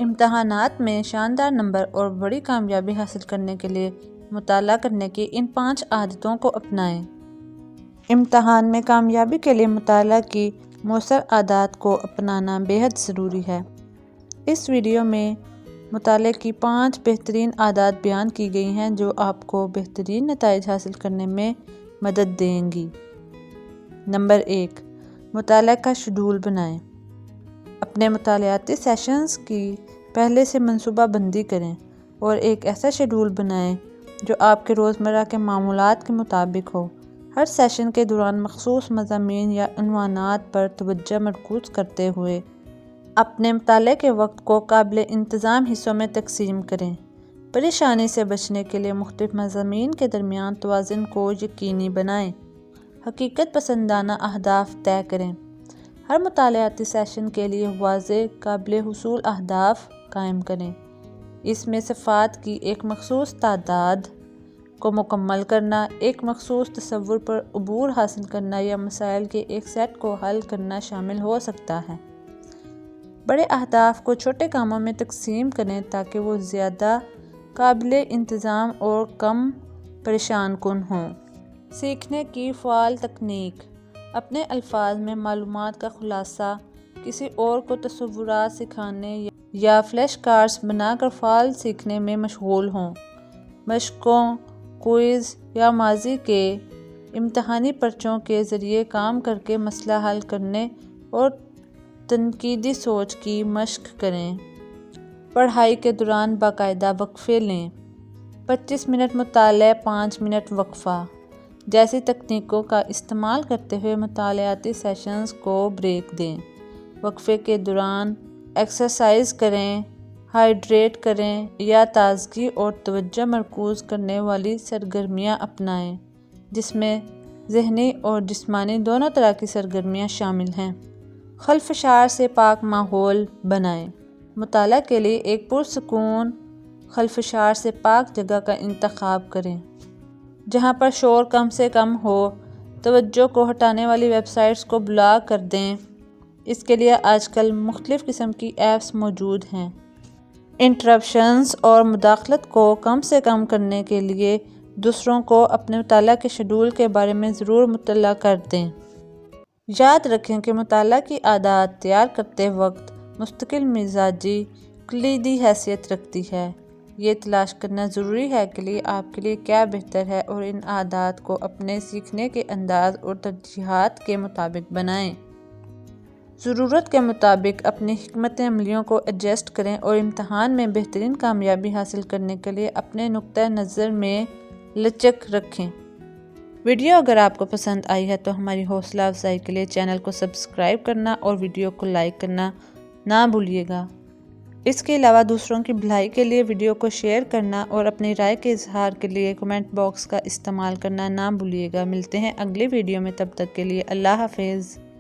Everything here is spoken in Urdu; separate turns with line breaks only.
امتحانات میں شاندار نمبر اور بڑی کامیابی حاصل کرنے کے لیے مطالعہ کرنے کی ان 5 عادتوں کو اپنائیں۔ امتحان میں کامیابی کے لیے مطالعہ کی مؤثر عادات کو اپنانا بے حد ضروری ہے۔ اس ویڈیو میں مطالعے کی 5 بہترین عادات بیان کی گئی ہیں جو آپ کو بہترین نتائج حاصل کرنے میں مدد دیں گی۔ نمبر 1، مطالعہ کا شیڈول بنائیں۔ اپنے مطالعاتی سیشنز کی پہلے سے منصوبہ بندی کریں اور ایک ایسا شیڈول بنائیں جو آپ کے روزمرہ کے معمولات کے مطابق ہو۔ ہر سیشن کے دوران مخصوص مضامین یا عنوانات پر توجہ مرکوز کرتے ہوئے اپنے مطالعے کے وقت کو قابل انتظام حصوں میں تقسیم کریں۔ پریشانی سے بچنے کے لیے مختلف مضامین کے درمیان توازن کو یقینی بنائیں۔ حقیقت پسندانہ اہداف طے کریں۔ ہر مطالعاتی سیشن کے لیے واضح، قابل حصول اہداف قائم کریں۔ اس میں صفحات کی ایک مخصوص تعداد کو مکمل کرنا، ایک مخصوص تصور پر عبور حاصل کرنا یا مسائل کے ایک سیٹ کو حل کرنا شامل ہو سکتا ہے۔ بڑے اہداف کو چھوٹے کاموں میں تقسیم کریں تاکہ وہ زیادہ قابل انتظام اور کم پریشان کن ہوں۔ سیکھنے کی فعال تکنیک۔ اپنے الفاظ میں معلومات کا خلاصہ کسی اور کو تصورات سکھانے یا فلیش کارڈز بنا کر فعال سیکھنے میں مشغول ہوں۔ مشقوں، کوئز یا ماضی کے امتحانی پرچوں کے ذریعے کام کرکے مسئلہ حل کرنے اور تنقیدی سوچ کی مشق کریں۔ پڑھائی کے دوران باقاعدہ وقفے لیں۔ 25 منٹ مطالعہ، 5 منٹ وقفہ جیسی تکنیکوں کا استعمال کرتے ہوئے مطالعاتی سیشنز کو بریک دیں۔ وقفے کے دوران ایکسرسائز کریں، ہائیڈریٹ کریں یا تازگی اور توجہ مرکوز کرنے والی سرگرمیاں اپنائیں جس میں ذہنی اور جسمانی دونوں طرح کی سرگرمیاں شامل ہیں۔ خلفشار سے پاک ماحول بنائیں۔ مطالعہ کے لیے ایک پرسکون خلفشار سے پاک جگہ کا انتخاب کریں جہاں پر شور کم سے کم ہو۔ توجہ کو ہٹانے والی ویب سائٹس کو بلاک کر دیں۔ اس کے لیے آج کل مختلف قسم کی ایپس موجود ہیں۔ انٹرپشنز اور مداخلت کو کم سے کم کرنے کے لیے دوسروں کو اپنے مطالعہ کے شیڈول کے بارے میں ضرور مطلع کر دیں۔ یاد رکھیں کہ مطالعہ کی عادات تیار کرتے وقت مستقل مزاجی کلیدی حیثیت رکھتی ہے۔ یہ تلاش کرنا ضروری ہے کہ آپ کے لیے کیا بہتر ہے اور ان عادات کو اپنے سیکھنے کے انداز اور ترجیحات کے مطابق بنائیں۔ ضرورت کے مطابق اپنی حکمت عملیوں کو ایڈجسٹ کریں اور امتحان میں بہترین کامیابی حاصل کرنے کے لیے اپنے نقطہ نظر میں لچک رکھیں۔ ویڈیو اگر آپ کو پسند آئی ہے تو ہماری حوصلہ افزائی کے لیے چینل کو سبسکرائب کرنا اور ویڈیو کو لائک کرنا نہ بھولیے گا۔ اس کے علاوہ دوسروں کی بھلائی کے لیے ویڈیو کو شیئر کرنا اور اپنی رائے کے اظہار کے لیے کمنٹ باکس کا استعمال کرنا نہ بھولیے گا۔ ملتے ہیں اگلی ویڈیو میں، تب تک کے لیے اللہ حافظ۔